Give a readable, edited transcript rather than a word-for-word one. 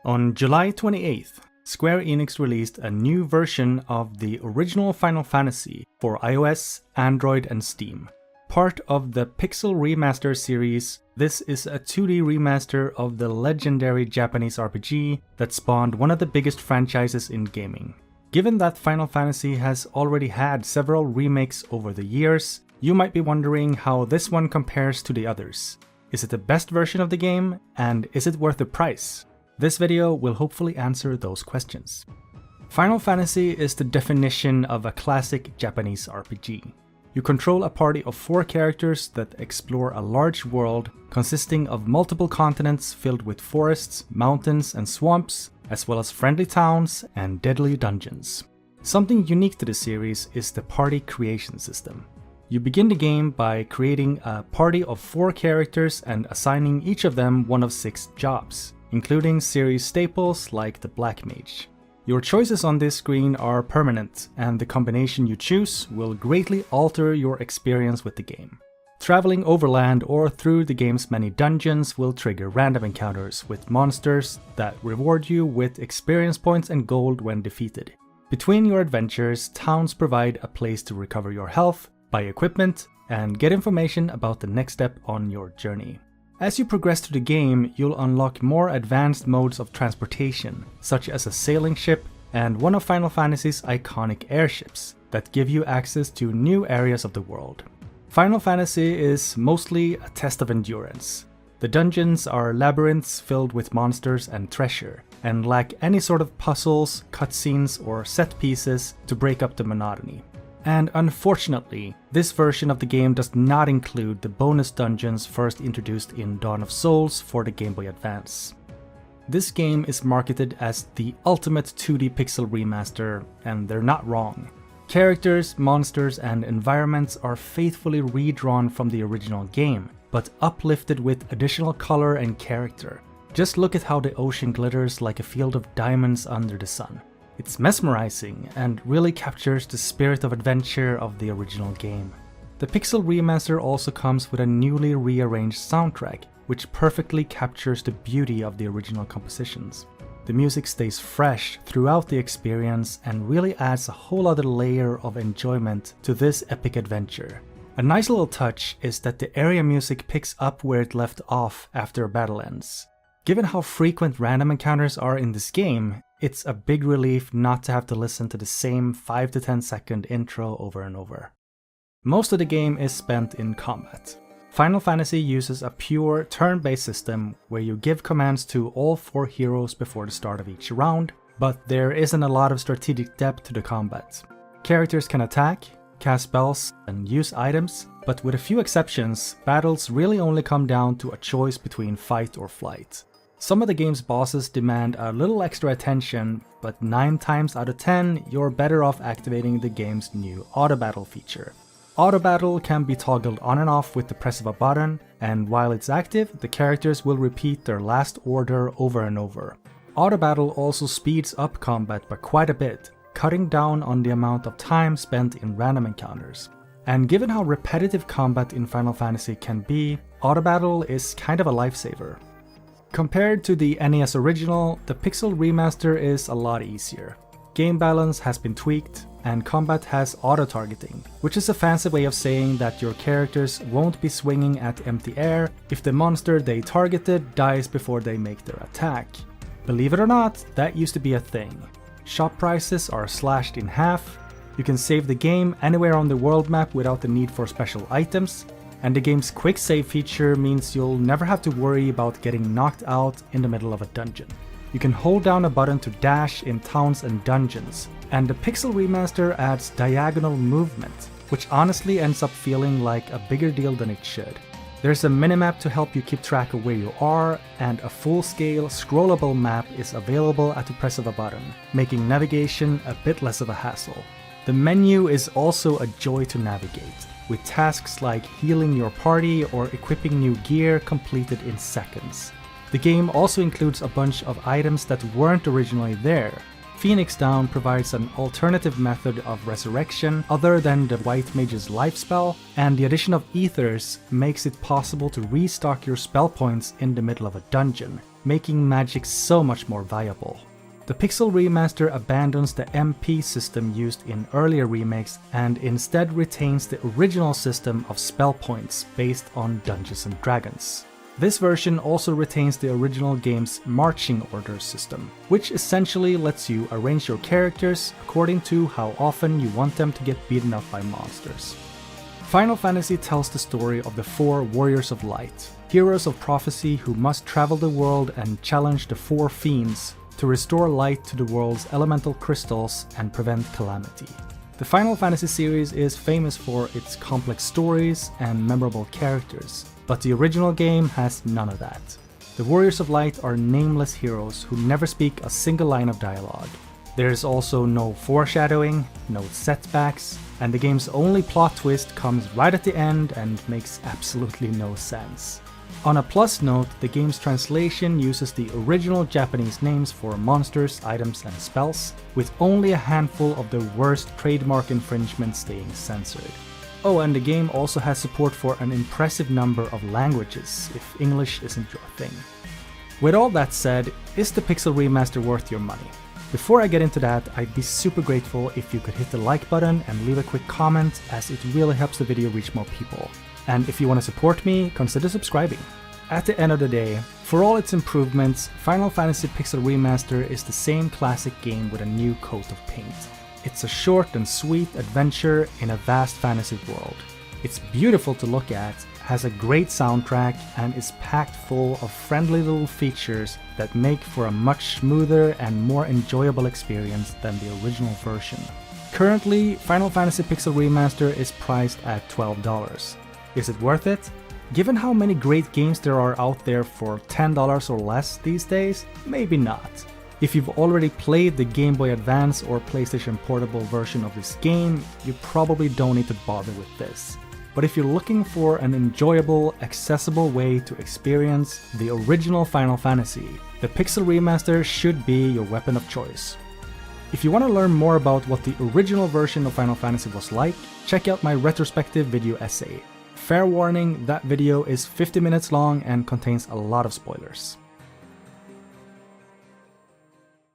On July 28th, Square Enix released a new version of the original Final Fantasy for iOS, Android, and Steam. Part of the Pixel Remaster series, this is a 2D remaster of the legendary Japanese RPG that spawned one of the biggest franchises in gaming. Given that Final Fantasy has already had several remakes over the years, you might be wondering how this one compares to the others. Is it the best version of the game, and is it worth the price? This video will hopefully answer those questions. Final Fantasy is the definition of a classic Japanese RPG. You control a party of 4 characters that explore a large world consisting of multiple continents filled with forests, mountains, and swamps, as well as friendly towns and deadly dungeons. Something unique to the series is the party creation system. You begin the game by creating a party of 4 characters and assigning each of them one of 6 jobs, including series staples like the Black Mage. Your choices on this screen are permanent, and the combination you choose will greatly alter your experience with the game. Traveling overland or through the game's many dungeons will trigger random encounters with monsters that reward you with experience points and gold when defeated. Between your adventures, towns provide a place to recover your health, buy equipment, and get information about the next step on your journey. As you progress through the game, you'll unlock more advanced modes of transportation, such as a sailing ship and one of Final Fantasy's iconic airships, that give you access to new areas of the world. Final Fantasy is mostly a test of endurance. The dungeons are labyrinths filled with monsters and treasure, and lack any sort of puzzles, cutscenes, or set pieces to break up the monotony. And unfortunately, this version of the game does not include the bonus dungeons first introduced in Dawn of Souls for the Game Boy Advance. This game is marketed as the ultimate 2D pixel remaster, and they're not wrong. Characters, monsters, and environments are faithfully redrawn from the original game, but uplifted with additional color and character. Just look at how the ocean glitters like a field of diamonds under the sun. It's mesmerizing and really captures the spirit of adventure of the original game. The Pixel Remaster also comes with a newly rearranged soundtrack, which perfectly captures the beauty of the original compositions. The music stays fresh throughout the experience and really adds a whole other layer of enjoyment to this epic adventure. A nice little touch is that the area music picks up where it left off after a battle ends. Given how frequent random encounters are in this game, it's a big relief not to have to listen to the same 5 to 10 second intro over and over. Most of the game is spent in combat. Final Fantasy uses a pure turn-based system where you give commands to all 4 heroes before the start of each round, but there isn't a lot of strategic depth to the combat. Characters can attack, cast spells, and use items, but with a few exceptions, battles really only come down to a choice between fight or flight. Some of the game's bosses demand a little extra attention, but 9 times out of 10, you're better off activating the game's new auto battle feature. Auto battle can be toggled on and off with the press of a button, and while it's active, the characters will repeat their last order over and over. Auto battle also speeds up combat by quite a bit, cutting down on the amount of time spent in random encounters. And given how repetitive combat in Final Fantasy can be, auto battle is kind of a lifesaver. Compared to the NES original, the Pixel Remaster is a lot easier. Game balance has been tweaked, and combat has auto-targeting, which is a fancy way of saying that your characters won't be swinging at empty air if the monster they targeted dies before they make their attack. Believe it or not, that used to be a thing. Shop prices are slashed in half, you can save the game anywhere on the world map without the need for special items, and the game's quick save feature means you'll never have to worry about getting knocked out in the middle of a dungeon. You can hold down a button to dash in towns and dungeons, and the Pixel Remaster adds diagonal movement, which honestly ends up feeling like a bigger deal than it should. There's a minimap to help you keep track of where you are, and a full-scale scrollable map is available at the press of a button, making navigation a bit less of a hassle. The menu is also a joy to navigate, with tasks like healing your party or equipping new gear completed in seconds. The game also includes a bunch of items that weren't originally there. Phoenix Down provides an alternative method of resurrection other than the White Mage's life spell, and the addition of ethers makes it possible to restock your spell points in the middle of a dungeon, making magic so much more viable. The Pixel Remaster abandons the MP system used in earlier remakes and instead retains the original system of spell points based on Dungeons and Dragons. This version also retains the original game's marching order system, which essentially lets you arrange your characters according to how often you want them to get beaten up by monsters. Final Fantasy tells the story of the 4 Warriors of Light, heroes of prophecy who must travel the world and challenge the 4 fiends to restore light to the world's elemental crystals and prevent calamity. The Final Fantasy series is famous for its complex stories and memorable characters, but the original game has none of that. The Warriors of Light are nameless heroes who never speak a single line of dialogue. There is also no foreshadowing, no setbacks, and the game's only plot twist comes right at the end and makes absolutely no sense. On a plus note, the game's translation uses the original Japanese names for monsters, items, and spells, with only a handful of the worst trademark infringements staying censored. Oh, and the game also has support for an impressive number of languages, if English isn't your thing. With all that said, is the Pixel Remaster worth your money? Before I get into that, I'd be super grateful if you could hit the like button and leave a quick comment, as it really helps the video reach more people. And if you want to support me, consider subscribing. At the end of the day, for all its improvements, Final Fantasy Pixel Remaster is the same classic game with a new coat of paint. It's a short and sweet adventure in a vast fantasy world. It's beautiful to look at, has a great soundtrack, and is packed full of friendly little features that make for a much smoother and more enjoyable experience than the original version. Currently, Final Fantasy Pixel Remaster is priced at $12. Is it worth it? Given how many great games there are out there for $10 or less these days, maybe not. If you've already played the Game Boy Advance or PlayStation Portable version of this game, you probably don't need to bother with this. But if you're looking for an enjoyable, accessible way to experience the original Final Fantasy, the Pixel Remaster should be your weapon of choice. If you want to learn more about what the original version of Final Fantasy was like, check out my retrospective video essay. Fair warning, that video is 50 minutes long and contains a lot of spoilers.